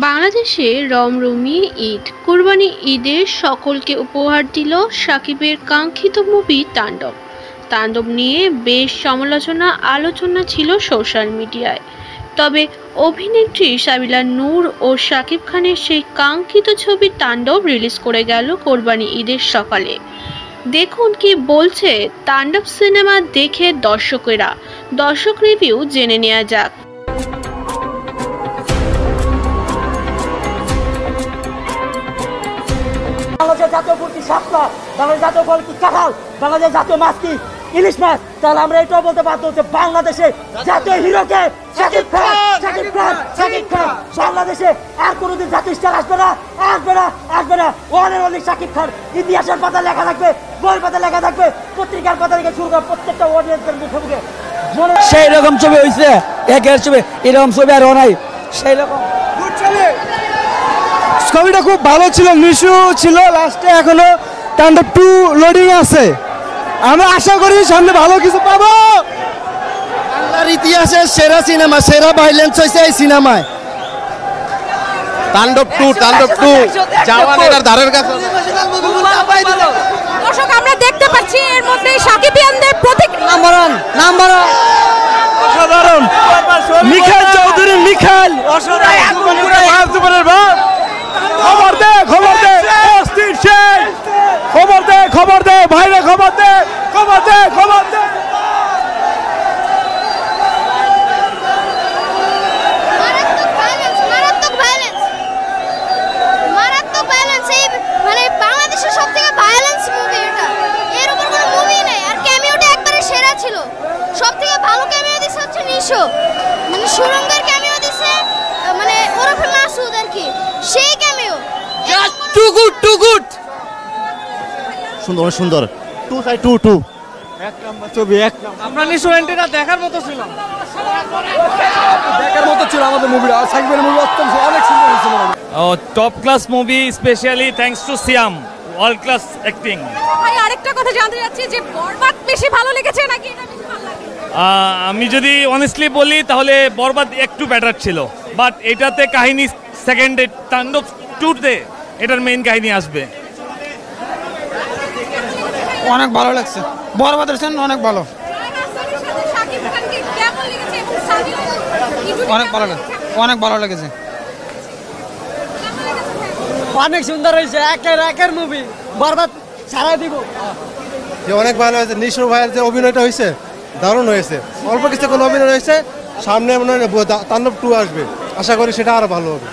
বাংলাদেশে রমরমিয়ে ঈদ, কোরবানি ঈদের সকলকে উপহার দিল শাকিবের কাঙ্ক্ষিত মুভি তাণ্ডব। তাণ্ডব নিয়ে বেশ সমালোচনা আলোচনা ছিল সোশ্যাল মিডিয়ায়। তবে অভিনেত্রী সাবিলা নূর ও শাকিব খানের সেই কাঙ্ক্ষিত ছবি তাণ্ডব রিলিজ করে গেল কোরবানি ঈদের সকালে। দেখুন কি বলছে তাণ্ডব সিনেমা দেখে দর্শকেরা। দর্শক রিভিউ জেনে নেওয়া যাক। বাংলাদেশের জাতীয় ফুল কি শাপলা, বাংলাদেশের জাতীয় ফল কি কাঁঠাল, বাংলাদেশের জাতীয় মাছ কি ইলিশ মাছ। তাহলে আমরা এটাও বলতে বাধ্য হচ্ছে বাংলাদেশে জাতীয় হিরোকে শাকিব খান, শাকিব খান, শাকিব খান। বাংলাদেশে আর কোনোদিন জাতীয় স্টার আসবে না, আসবে না, আসবে না। One and only Shakib Khan. ইতিহাসের পাতা লেখা থাকবে, বইয়ের পাতা লেখা থাকবে, পত্রিকার পাতা থেকে শুরু করে প্রত্যেকটা অডিয়েন্সের মুখে মুখে সেই রকম ছবি হয়েছে। একের ছবি এরকম ছবি আর নাই, সেই রকম ছবিটা খুব ভালো ছিল, মিশু ছিল লাস্টে। এখনো তাণ্ডব 2 লোডিং আছে। আমরা আশা করি সামনে ভালো কিছু পাবো। বাংলার ইতিহাসের সেরা সিনেমা, সেরা ভাইলেন্স হয়েছে এই সিনেমায়। তাণ্ডব 2 জাওয়ান এর ধারের কাছে। দর্শক আমরা দেখতে পাচ্ছি এর মধ্যে সাকিবিয়ানদের প্রতীক নাম্বার অসাধারণ। মিখাল চৌধুরী, মিখাল খবর দে, খবর দে, অস্থির সেই খবর দে, খবর দে ভাইরে, খবর দে, খবর দে, খবর দে। বাংলাদেশের সবথেকে ভায়োলেন্স মুভি এটা। এর উপর কোনো মুভি নেই। আর ক্যামিওটা একবারে সেরা ছিল। সবথেকে ভালো ক্যামিও দিছে হচ্ছে নিশো, মানে সুরঙ্গের ক্যামিও দিছে, মানে ওরফে মাসুদ আর কি, সেই ক্যামিও টু গুড সুন্দর সুন্দর। 2 সাইড 2 এক নাম্বার ছবি, এক নাম্বার। আমরা নিশো এন্টিনা দেখার মতো ছিল, দেখার মতো ছিল আমাদের মুভিটা। সাকিবের মুভি অত্যন্ত অনেক সুন্দর হয়েছিল। Top class movie, specially thanks to Siam, world class acting. ভাই আরেকটা কথা জানতে চাচ্ছি যে বরবাদ বেশি ভালো লেগেছে নাকি এটা বেশি ভালো লাগে? আমি যদি অনেস্টলি বলি তাহলে বরবাদ একটু বেটার ছিল, বাট এটাতে কাহিনী সেকেন্ডে, তাণ্ডব 2-তে এটার মেইন কাহিনী আসবে। অনেক ভালো লাগছে, বরবাদের চেয়ে অনেক ভালো, শাকিব খানকে কেমন লেগেছে এবং সাবিলা অনেক ভালো লাগে, অনেক ভালো লেগেছে। অনেক সুন্দর হয়েছে, একের মুভি। বরবাদ সারা দিব। অনেক ভালো হয়েছে। নিশো ভাইয়ের যে অভিনয়টা হয়েছে দারুণ হয়েছে। অল্প কিছু কোনো অভিনয় হয়েছে, সামনে মনে হয় তাণ্ডব 2 আসবে, আশা করি সেটা আরো ভালো হবে।